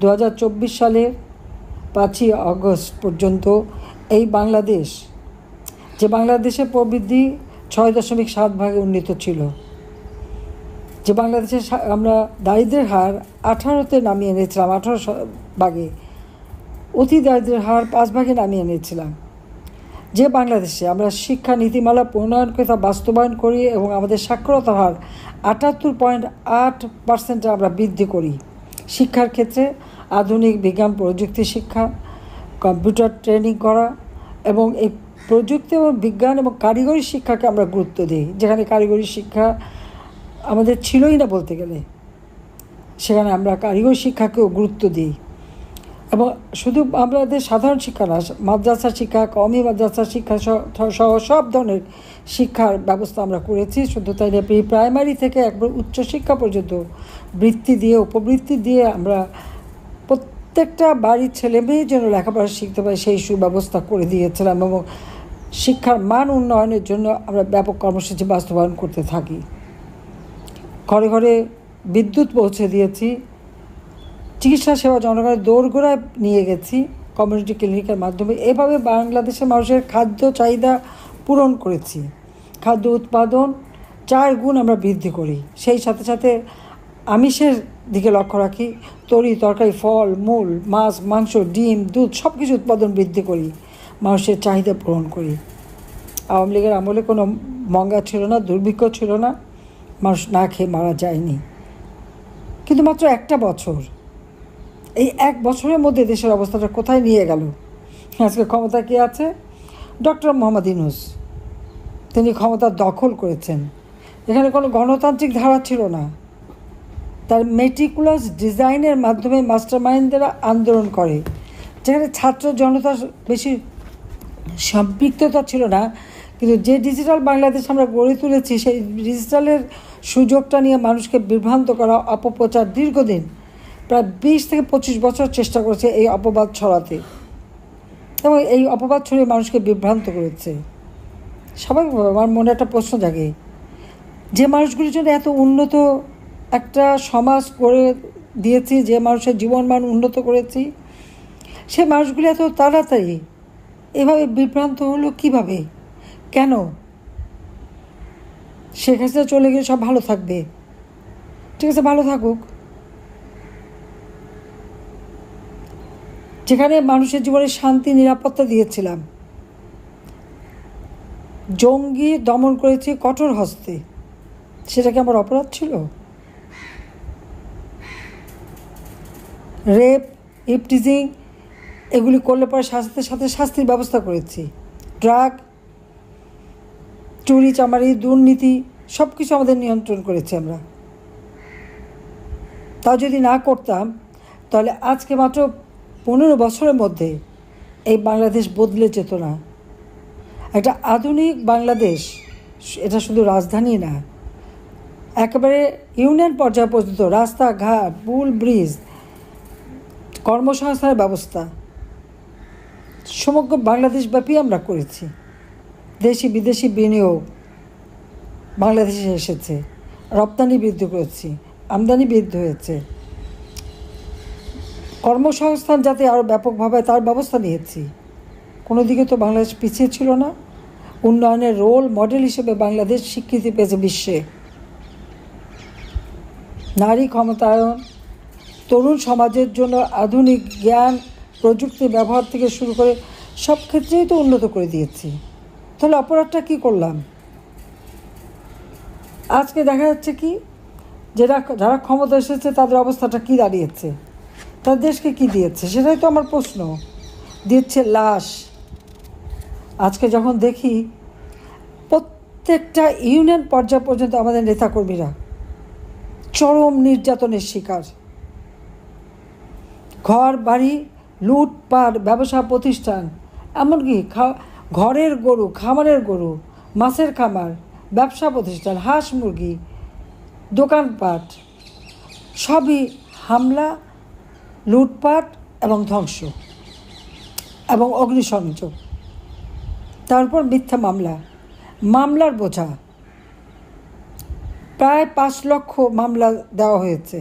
2024 সালের 5ই আগস্ট পর্যন্ত এই বাংলাদেশ, যে বাংলাদেশের প্রবৃদ্ধি 6.7 উন্নীত ছিল, যে বাংলাদেশে আমরা দারিদ্র্যের হার 18-তে নামিয়ে এনেছিলাম, 18 অতি দারিদ্র্যের হার 5 নামিয়ে এনেছিলাম, যে বাংলাদেশে আমরা শিক্ষা নীতিমালা প্রণয়নকে তা বাস্তবায়ন করি এবং আমাদের সাক্ষরতার হার 78.8% আমরা বৃদ্ধি করি। শিক্ষার ক্ষেত্রে আধুনিক বিজ্ঞান প্রযুক্তি শিক্ষা, কম্পিউটার ট্রেনিং করা এবং এই প্রযুক্তি এবং বিজ্ঞান এবং কারিগরি শিক্ষাকে আমরা গুরুত্ব দিই, যেখানে কারিগরি শিক্ষা আমাদের ছিলই না বলতে গেলে, সেখানে আমরা কারিগরি শিক্ষাকেও গুরুত্ব দিই। এবং শুধু আমাদের সাধারণ শিক্ষা না, মাদ্রাসা শিক্ষা, কওমি মাদ্রাসা শিক্ষা সহ সব ধরনের শিক্ষার ব্যবস্থা আমরা করেছি। শুধু তাই না, প্রি প্রাইমারি থেকে একবার উচ্চশিক্ষা পর্যন্ত বৃত্তি দিয়ে, উপবৃত্তি দিয়ে আমরা প্রত্যেকটা বাড়ির ছেলে মেয়ের জন্য লেখাপড়া শিখতে পারে সেই সুব্যবস্থা করে দিয়েছিলাম এবং শিক্ষার মান উন্নয়নের জন্য আমরা ব্যাপক কর্মসূচি বাস্তবায়ন করতে থাকি। ঘরে ঘরে বিদ্যুৎ পৌঁছে দিয়েছি, চিকিৎসা সেবা জনগণের দোরগোড়ায় নিয়ে গেছি কমিউনিটি ক্লিনিকের মাধ্যমে। এভাবে বাংলাদেশের মানুষের খাদ্য চাহিদা পূরণ করেছি। খাদ্য উৎপাদন 4 গুণ আমরা বৃদ্ধি করি। সেই সাথে সাথে আমিষের দিকে লক্ষ্য রাখি, তরকারি, ফল মূল, মাছ, মাংস, ডিম, দুধ সব কিছু উৎপাদন বৃদ্ধি করি, মানুষের চাহিদা পূরণ করি। আওয়ামী লীগের আমলে কোনো মঙ্গা ছিল না, দুর্ভিক্ষ ছিল না, মানুষ না খেয়ে মারা যায়নি। কিন্তু মাত্র একটা বছর, এই 1 বছরের মধ্যে দেশের অবস্থাটা কোথায় নিয়ে গেল? আজকে ক্ষমতা কে আছে? ডক্টর মোহাম্মদ ইউনূস। তিনি ক্ষমতা দখল করেছেন। এখানে কোনো গণতান্ত্রিক ধারা ছিল না। তার মেটিকুলাস ডিজাইনের মাধ্যমে মাস্টারমাইন্ডরা আন্দোলন করে, যেখানে ছাত্র জনতার বেশি সম্পৃক্ততা ছিল না। কিন্তু যে ডিজিটাল বাংলাদেশ আমরা গড়ে তুলেছি, সেই ডিজিটালের সুযোগটা নিয়ে মানুষকে বিভ্রান্ত করা, অপপ্রচার দীর্ঘদিন প্রায় 20 থেকে 25 বছর চেষ্টা করেছে এই অপবাদ ছড়াতে, এবং এই অপবাদ ছড়িয়ে মানুষকে বিভ্রান্ত করেছে। স্বাভাবিকভাবে আমার মনে একটা প্রশ্ন জাগে, যে মানুষগুলির জন্য এত উন্নত একটা সমাজ করে দিয়েছি, যে মানুষের জীবনমান উন্নত করেছি, সে মানুষগুলি এত তাড়াতাড়ি এভাবে বিভ্রান্ত হলো কিভাবে? কেন? শেখ হাসিনা চলে গিয়ে সব ভালো থাকবে? ঠিক আছে, ভালো থাকুক। যেখানে মানুষের জীবনে শান্তি নিরাপত্তা দিয়েছিলাম, জঙ্গি দমন করেছি কঠোর হস্তে, সেটা কি আমার অপরাধ ছিল? রেপ, ইপটিজিং এগুলি করলে পরে শাস্তির সাথে শাস্তির ব্যবস্থা করেছি। ড্রাগ, চুরি চামারি, দুর্নীতি সব কিছু আমাদের নিয়ন্ত্রণ করেছি আমরা। তা যদি না করতাম, তাহলে আজকে মাত্র 15 বছরের মধ্যে এই বাংলাদেশ বদলে যেত না। একটা আধুনিক বাংলাদেশ, এটা শুধু রাজধানী না, একেবারে ইউনিয়ন পর্যায় পর্যন্ত রাস্তাঘাট, পুল, ব্রিজ, কর্মসংস্থানের ব্যবস্থা সমগ্র বাংলাদেশব্যাপী আমরা করেছি। দেশি বিদেশি বিনিয়োগ বাংলাদেশে এসেছে, রপ্তানি বৃদ্ধি করেছি, আমদানি বৃদ্ধি হয়েছে, কর্মসংস্থান যাতে আরও ব্যাপকভাবে তার ব্যবস্থা নিয়েছি। কোনো দিকে তো বাংলাদেশ পিছিয়ে ছিল না। উন্নয়নের রোল মডেল হিসেবে বাংলাদেশ স্বীকৃতি পেয়েছে বিশ্বে। নারী ক্ষমতায়ন, তরুণ সমাজের জন্য আধুনিক জ্ঞান প্রযুক্তি ব্যবহার থেকে শুরু করে সব ক্ষেত্রেই তো উন্নত করে দিয়েছি। তাহলে অপরাধটা কী করলাম? আজকে দেখা যাচ্ছে কি, যারা ক্ষমতা এসেছে তাদের অবস্থাটা কী দাঁড়িয়েছে, তার দেশকে কী দিয়েছে? সেটাই তো আমার প্রশ্ন। দিচ্ছে লাশ। আজকে যখন দেখি প্রত্যেকটা ইউনিয়ন পর্যায় পর্যন্ত আমাদের নেতাকর্মীরা চরম নির্যাতনের শিকার, ঘর বাড়ি লুটপাট, ব্যবসা প্রতিষ্ঠান, এমনকি ঘরের গরু, খামারের গরু, মাছের খামার, ব্যবসা প্রতিষ্ঠান, হাঁস মুরগি, দোকানপাট সবই হামলা, লুটপাট এবং ধ্বংস এবং অগ্নিসংযোগ। তারপর মিথ্যা মামলার বোঝা। প্রায় 5 লক্ষ মামলা দেওয়া হয়েছে।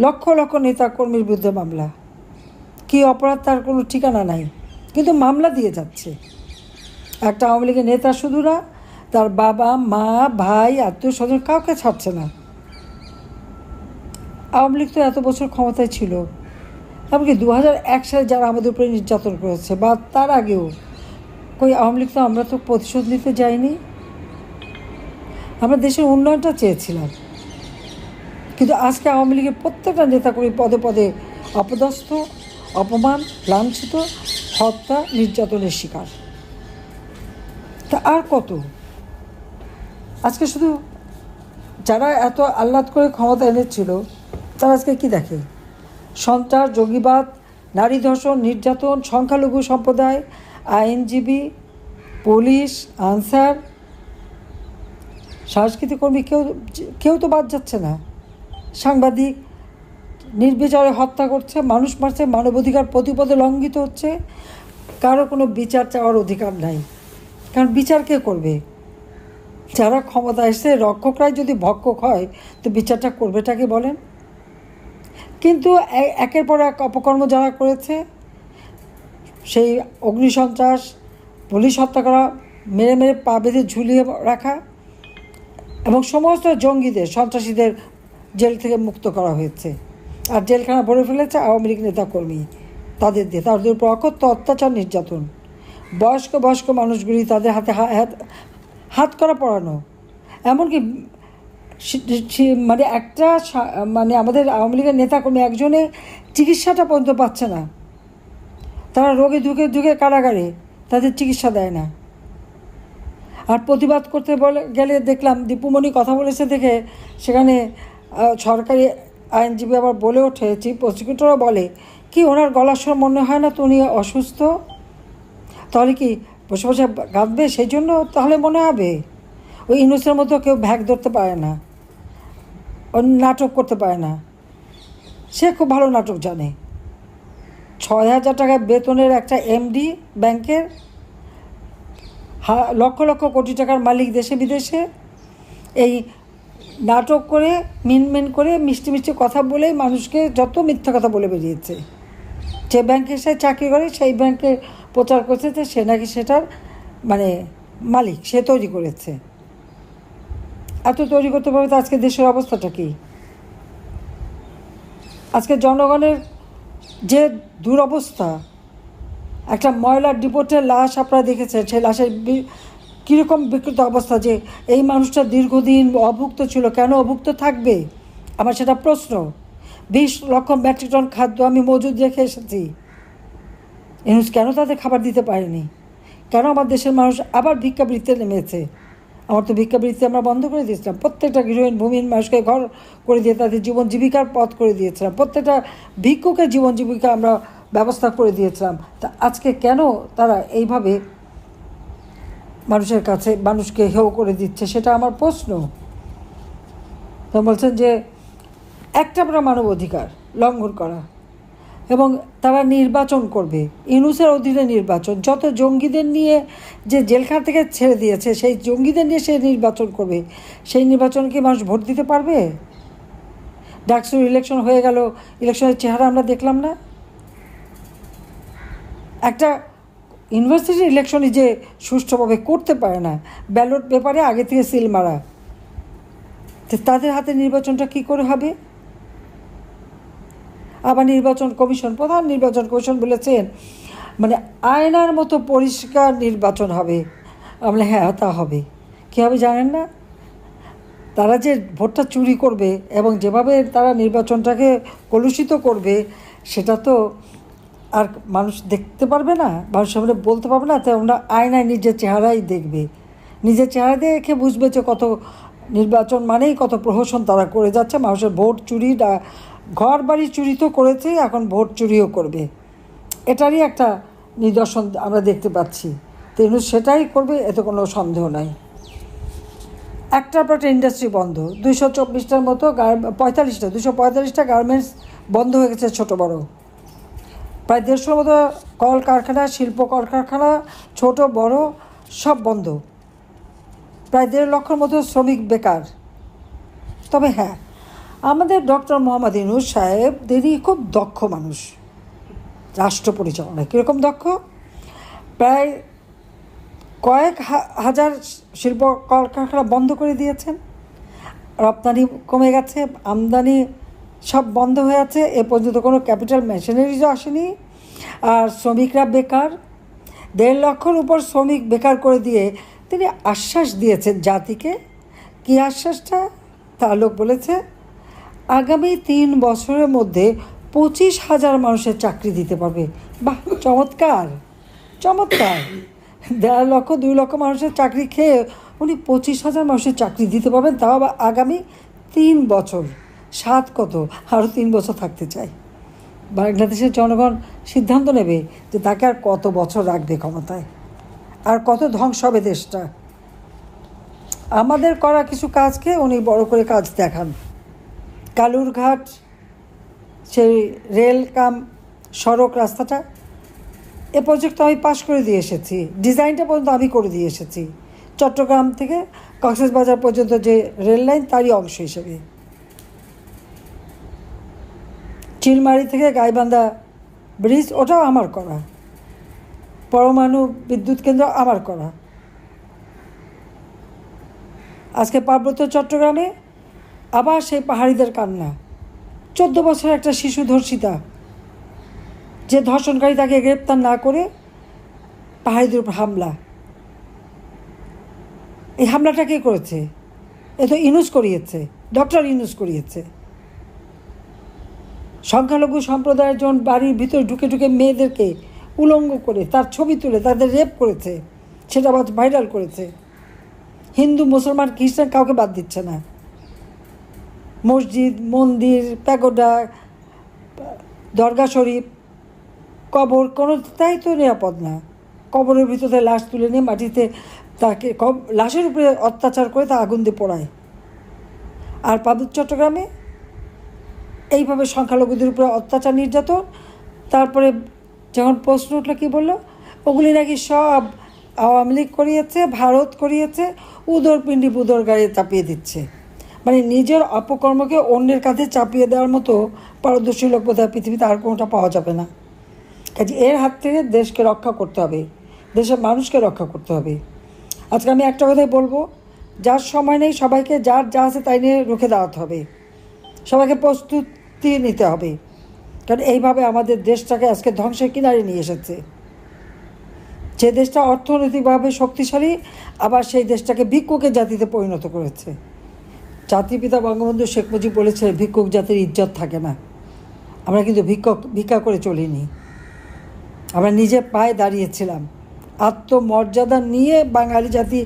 লক্ষ লক্ষ নেতা কর্মীর বিরুদ্ধে মামলা, কী অপরাধ তার কোনো ঠিকানা নাই, কিন্তু মামলা দিয়ে যাচ্ছে। একটা আওয়ামী লীগের নেতা শুধু না, তার বাবা মা ভাই আত্মীয় স্বজন কাউকে ছাড়ছে না। আওয়ামী লীগ তো এত বছর ক্ষমতায় ছিল, এমনকি 2001 সালে যারা আমাদের উপরে নির্যাতন করেছে বা তার আগেও, কই আওয়ামী লীগ তো আমরা তো প্রতিশোধ নিতে যাইনি। আমরা দেশের উন্নয়নটা চেয়েছিলাম, কিন্তু আজকে আওয়ামী লীগের প্রত্যেকটা নেতাকর্মী পদে পদে অপদস্থ, অপমান, লাঞ্ছিত, হত্যা, নির্যাতনের শিকার। তা আর কত? আজকে শুধু যারা এত আহ্লাদ করে ক্ষমতা এনেছিল তারা আজকে কি দেখে? সন্ত্রাস, জঙ্গিবাদ, নারী ধর্ষণ, নির্যাতন, সংখ্যালঘু সম্প্রদায়, আইনজীবী, পুলিশ, আনসার, সাংস্কৃতিক কর্মী, কেউ তো বাদ যাচ্ছে না। সাংবাদিক নির্বিচারে হত্যা করছে, মানুষ মারছে, মানবাধিকার প্রতিপদে লঙ্ঘিত হচ্ছে। কারো কোনো বিচার চাওয়ার অধিকার নাই, কারণ বিচার কে করবে? যারা ক্ষমতা এসে রক্ষকরাই যদি ভক্ষক হয় তো বিচারটা করবেটাকে বলেন? কিন্তু একের পর এক অপকর্ম যারা করেছে, সেই অগ্নিসন্ত্রাস, পুলিশ হত্যা করা, মেরে মেরে পা বেঁধে ঝুলিয়ে রাখা, এবং সমস্ত জঙ্গিদের, সন্ত্রাসীদের জেল থেকে মুক্ত করা হয়েছে। আর জেলখানা ভরে ফেলেছে আওয়ামী লীগ নেতাকর্মী, তাদের দিয়ে তাদের উপর অকথ্য অত্যাচার, নির্যাতন। বয়স্ক মানুষগুলি তাদের হাতে হাত করা পড়ানো, এমনকি মানে একটা মানে আমাদের আওয়ামী লীগের নেতাকর্মী একজনে চিকিৎসাটা পর্যন্ত পাচ্ছে না। তারা রোগে ধুকে কারাগারে, তাদের চিকিৎসা দেয় না। আর প্রতিবাদ করতে গেলে দেখলাম দীপুমণি কথা বলেছে দেখে সেখানে সরকারি আইনজীবী আবার বলে ওঠে, চিফ প্রসিকিউটরও বলে কি ওনার গলার স্বর মনে হয় না তো উনি অসুস্থ, তাহলে কি বসে বসে গাঁদবে? সেই জন্য তাহলে মনে হবে। ওই ইউনুসের মতো কেউ ভ্যাগ ধরতে পারে না, ও নাটক করতে পারে না। সে খুব ভালো নাটক জানে। 6,000 টাকা বেতনের একটা এমডি ব্যাংকের, লক্ষ লক্ষ কোটি টাকার মালিক দেশে বিদেশে, এই নাটক করে মিনমিন করে মিষ্টি মিষ্টি কথা বলে মানুষকে যত মিথ্যা কথা বলে বেরিয়েছে। যে ব্যাংকে সে চাকরি করে সেই ব্যাংকে প্রচার করছে যে সে নাকি সেটার মানে মালিক, সে তৈরি করেছে। এত তৈরি করতে পারবে তো আজকে দেশের অবস্থাটা কি? আজকে জনগণের যে দুরবস্থা, একটা ময়লার ডিপোটের লাশ আপনারা দেখেছেন, সেই লাশের কীরকম বিকৃত অবস্থা, যে এই মানুষটা দীর্ঘদিন অভুক্ত ছিল, কেন অভুক্ত থাকবে? আমার সেটা প্রশ্ন। 20 লক্ষ মেট্রিক টন খাদ্য আমি মজুদ রেখে এসেছি, ইউনুস কেন তাদের খাবার দিতে পারেনি? কেন আমার দেশের মানুষ আবার ভিক্ষাবৃত্তিতে নেমেছে? আমার তো ভিক্ষাবৃত্তি আমরা বন্ধ করে দিয়েছিলাম, প্রত্যেকটা গৃহহীন ভূমিহীন মানুষকে ঘর করে দিয়ে তাদের জীবন জীবিকার পথ করে দিয়েছিলাম, প্রত্যেকটা ভিক্ষুকের জীবন জীবিকা আমরা ব্যবস্থা করে দিয়েছিলাম। তা আজকে কেন তারা এইভাবে মানুষকে হেয় করে দিচ্ছে, সেটা আমার প্রশ্ন। তো বলছেন যে একটা মানব অধিকার লঙ্ঘন করা, এবং তারা নির্বাচন করবে, ইউনুসের অধীনে নির্বাচন। যত জঙ্গিদের নিয়ে যে জেলখানা থেকে ছেড়ে দিয়েছে সেই জঙ্গিদের নিয়ে সে নির্বাচন করবে। সেই নির্বাচনে কি মানুষ ভোট দিতে পারবে? ডাকসুর ইলেকশন হয়ে গেল, ইলেকশনের চেহারা আমরা দেখলাম না। একটা ইউনিভার্সিটির ইলেকশনই যে সুষ্ঠুভাবে করতে পারে না, ব্যালট পেপারে আগে থেকে সিল মারা, তাদের হাতে নির্বাচনটা কি করে হবে? আবার নির্বাচন কমিশন, প্রধান নির্বাচন কমিশন বলেছেন মানে আয়নার মতো পরিষ্কার নির্বাচন হবে। আমরা হ্যাঁ, তা হবে। কী হবে জানেন না? তারা যে ভোটটা চুরি করবে এবং যেভাবে তারা নির্বাচনটাকে কলুষিত করবে, সেটা তো আর মানুষ দেখতে পারবে না, মানুষের সামনে বলতে পারবে না। তাই আমরা আয়নায় নিজের চেহারাই দেখবে, নিজের চেহারা দেখে বুঝবে যে কত নির্বাচন মানেই কত প্রহসন তারা করে যাচ্ছে। মানুষের ভোট চুরি, ঘর বাড়ি চুরি তো করেছে, এখন ভোট চুরিও করবে। এটারই একটা নিদর্শন আমরা দেখতে পাচ্ছি। তো সেটাই করবে, এতে কোনো সন্দেহ নাই। একটার পর একটা ইন্ডাস্ট্রি বন্ধ, 224টার মতো 245টা গার্মেন্টস বন্ধ হয়ে গেছে, ছোটো বড়। প্রায় 150 মতো কলকারখানা, শিল্প কলকারখানা, ছোট বড় সব বন্ধ। প্রায় 1.5 লক্ষের মতো শ্রমিক বেকার। তবে হ্যাঁ, আমাদের ডক্টর মোহাম্মদ ইউনূস সাহেব তিনি খুব দক্ষ মানুষ, রাষ্ট্র পরিচালনায় কীরকম দক্ষ, প্রায় কয়েক হাজার শিল্প কলকারখানা বন্ধ করে দিয়েছেন, রপ্তানি কমে গেছে, আমদানি সব বন্ধ হয়ে আছে, এ পর্যন্ত কোনো ক্যাপিটাল মেশিনারিজও আসেনি, আর শ্রমিকরা বেকার, 1.5 লক্ষর উপর শ্রমিক বেকার করে দিয়ে তিনি আশ্বাস দিয়েছেন জাতিকে। কী আশ্বাসটা? তার লোক বলেছে আগামী 3 বছরের মধ্যে 25,000 মানুষের চাকরি দিতে পারবে। বাহ, চমৎকার চমৎকার! 1.5 লক্ষ 2 লক্ষ মানুষের চাকরি খেয়ে উনি 25,000 মানুষের চাকরি দিতে পারবেন, তাও আবার আগামী 3 বছর। 7 কত, আরও 3 বছর থাকতে চাই। বাংলাদেশের জনগণ সিদ্ধান্ত নেবে যে তাকে আর কত বছর রাখবে ক্ষমতায়, আর কত ধ্বংস হবে দেশটা। আমাদের করা কিছু কাজকে উনি বড় করে কাজ দেখান। কালুরঘাট সেই রেল কাম সড়ক রাস্তাটা, এ প্রজেক্ট আমি পাশ করে দিয়ে এসেছি, ডিজাইনটা পর্যন্ত আমি করে দিয়ে এসেছি, চট্টগ্রাম থেকে কক্সবাজার পর্যন্ত যে রেল লাইন তারই অংশ হিসেবে। চিলমারি থেকে গাইবান্ধা ব্রিজ, ওটাও আমার করা। পরমাণু বিদ্যুৎ কেন্দ্র আমার করা। আজকে পার্বত্য চট্টগ্রামে আবার সেই পাহাড়িদের কান্না। 14 বছরের একটা শিশু ধর্ষিতা, যে ধর্ষণকারী তাকে গ্রেপ্তার না করে পাহাড়িদের উপর হামলা। এই হামলাটা কে করেছে? এ তো ইউনূস করিয়েছে, ডক্টর ইউনূস করিয়েছে। সংখ্যালঘু সম্প্রদায়ের জন বাড়ির ভিতরে ঢুকে ঢুকে মেয়েদেরকে উলঙ্গ করে তার ছবি তুলে তাদের রেপ করেছে, সেটা আবার ভাইরাল করেছে। হিন্দু মুসলমান খ্রিস্টান কাউকে বাদ দিচ্ছে না। মসজিদ, মন্দির, প্যাগোডা, দরগা শরীফ, কবর, কোনোটাই তো নিরাপদ না। কবরের ভিতরে লাশ তুলে নিয়ে মাটিতে তাকে লাশের উপরে অত্যাচার করে তা আগুন দিয়ে পোড়ায়। আর পার্বত্য চট্টগ্রামে এইভাবে সংখ্যালঘুদের উপরে অত্যাচার, নির্যাতন। তারপরে যখন প্রশ্ন উঠলো, কী বললো, ওগুলি নাকি সব আওয়ামী লীগ করিয়েছে, ভারত করিয়েছে, উদরপিণ্ডি বুদর গায়ে চাপিয়ে দিচ্ছে। মানে নিজের অপকর্মকে অন্যের কাছে চাপিয়ে দেওয়ার মতো পারদর্শী লোক বোধহয় পৃথিবীতে আর কোনোটা পাওয়া যাবে না। কাজে এর হাত থেকে দেশকে রক্ষা করতে হবে, দেশের মানুষকে রক্ষা করতে হবে। আজকে আমি একটা কথাই বলবো, যার সময় নেই সবাইকে যার যা আছে তাই নিয়ে রুখে দাঁড়াতে হবে, সবাইকে প্রস্তুতি নিতে হবে। কারণ এইভাবে আমাদের দেশটাকে আজকে ধ্বংসের কিনারে নিয়ে এসেছে। যে দেশটা অর্থনৈতিকভাবে শক্তিশালী, আবার সেই দেশটাকে ভিক্ষুকের জাতিতে পরিণত করেছে। জাতিপিতা বঙ্গবন্ধু শেখ মুজিব বলেছে ভিক্ষুক জাতির ইজ্জত থাকে না। আমরা কিন্তু ভিক্ষা করে চলিনি, আমরা নিজে পায়ে দাঁড়িয়েছিলাম। আত্মমর্যাদা নিয়ে বাঙালি জাতি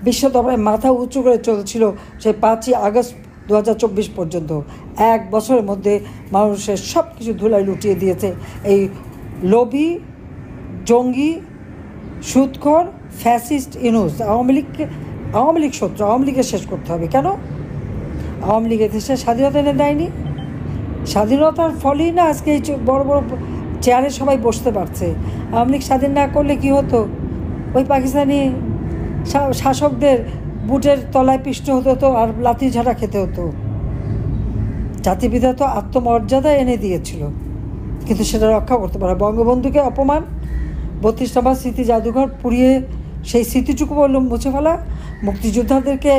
বিশ্ব দরবারে মাথা উঁচু করে চলছিল সেই 5ই আগস্ট 2024 পর্যন্ত। 1 বছরের মধ্যে মানুষের সব কিছু ধুলায় লুটিয়ে দিয়েছে এই লোভী, জঙ্গি, সুদখোর, ফ্যাসিস্ট ইউনূস। আওয়ামী লীগ শত্রু, আওয়ামী লীগকে শেষ করতে হবে। কেন? আওয়ামী লীগ দেশে স্বাধীনতা এনে দেয়নি। স্বাধীনতার ফলেই না আজকে এই বড় বড় চেয়ারে সবাই বসতে পারছে। আওয়ামী লীগ স্বাধীন না করলে কি হতো? ওই পাকিস্তানি শাসকদের বুটের তলায় পিষ্ট হতে হতো আর লাথি ঝাঁটা খেতে হতো। জাতিপিতা তো আত্মমর্যাদা এনে দিয়েছিল, কিন্তু সেটা রক্ষা করতে পারে। বঙ্গবন্ধুকে অপমান, 32 নম্বর স্মৃতি জাদুঘর পুড়িয়ে সেই স্মৃতিটুকু বলল মুছে ফেলা, মুক্তিযোদ্ধাদেরকে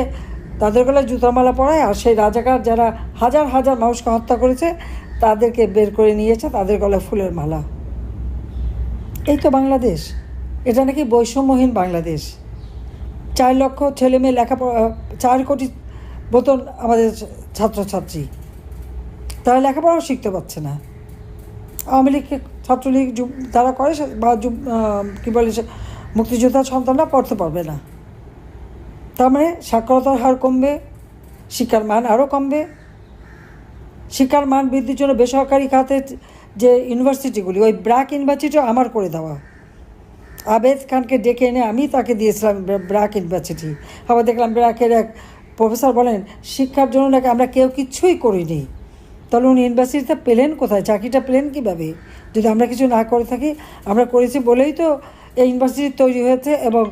তাদের গলায় জুতার মালা পরায়, আর সেই রাজাকার যারা হাজার হাজার মানুষকে হত্যা করেছে তাদেরকে বের করে নিয়েছে তাদের গলায় ফুলের মালা। এই তো বাংলাদেশ। এটা নাকি বৈষম্যহীন বাংলাদেশ। 4 লক্ষ ছেলে মেয়ে লেখাপড়া, 4 কোটি মতন আমাদের ছাত্রছাত্রী, তারা লেখাপড়াও শিখতে পারছে না। আওয়ামী লীগ, ছাত্রলীগ তারা করে বা কী বলে মুক্তিযোদ্ধার সন্তানরা পড়তে পারবে না। তার মানে সাক্ষরতার হার কমবে, শিক্ষার মান আরও কমবে। শিক্ষার মান বৃদ্ধির জন্য বেসরকারি খাতের যে ইউনিভার্সিটিগুলি, ওই ব্র্যাক ইউনিভার্সিটিও আমার করে দেওয়া। আবেদ খানকে ডেকে এনে আমি তাকে দিয়েছিলাম ব্র্যাক ইউনিভার্সিটি। আবার দেখলাম ব্র্যাকের এক প্রফেসর বলেন শিক্ষার জন্য নাকি আমরা কেউ কিচ্ছুই করিনি। তাহলে উনি ইউনিভার্সিটিতে পেলেন কোথায়? চাকরিটা পেলেন কীভাবে যদি আমরা কিছু না করে থাকি? আমরা করেছি বলেই তো এই ইউনিভার্সিটি তৈরি হয়েছে এবং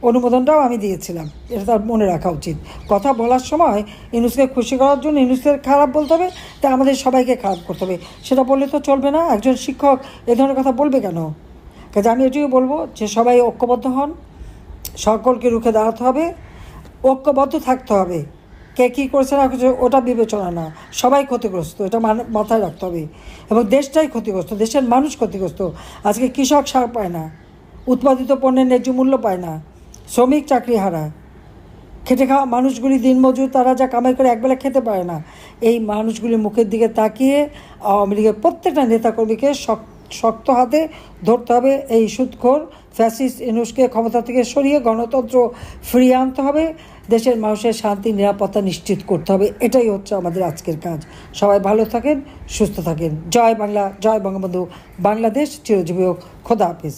অনুমোদনটাও আমি দিয়েছিলাম, এটা তার মনে রাখা উচিত। কথা বলার সময় ইউনূসকে খুশি করার জন্য ইউনূসের খারাপ বলতে হবে, তা আমাদের সবাইকে খারাপ করতে হবে, সেটা বললে তো চলবে না। একজন শিক্ষক এ ধরনের কথা বলবে কেন? কাজে আমি এটিও বলবো যে সবাই ঐক্যবদ্ধ হন, সকলকে রুখে দাঁড়াতে হবে, ঐক্যবদ্ধ থাকতে হবে। কে কী করছে না করছে ওটা বিবেচনা না, সবাই ক্ষতিগ্রস্ত, এটা মাথায় রাখতে হবে। এবং দেশটাই ক্ষতিগ্রস্ত, দেশের মানুষ ক্ষতিগ্রস্ত। আজকে কৃষক সার পায় না, উৎপাদিত পণ্যের ন্যায্য মূল্য পায় না, শ্রমিক চাকরি হারায়, খেটে খাওয়া মানুষগুলি দিনমজুর, তারা যা কামাই করে একবেলা খেতে পারে না। এই মানুষগুলির মুখের দিকে তাকিয়ে আওয়ামী লীগের প্রত্যেকটা নেতাকর্মীকে শক্ত হাতে ধরতে হবে। এই সুদখোর ফ্যাসিস্ট ইউনূসকে ক্ষমতা থেকে সরিয়ে গণতন্ত্র ফিরিয়ে আনতে হবে, দেশের মানুষের শান্তি নিরাপত্তা নিশ্চিত করতে হবে। এটাই হচ্ছে আমাদের আজকের কাজ। সবাই ভালো থাকেন, সুস্থ থাকেন। জয় বাংলা, জয় বঙ্গবন্ধু, বাংলাদেশ চিরজীবী হোক। খোদা হাফিজ।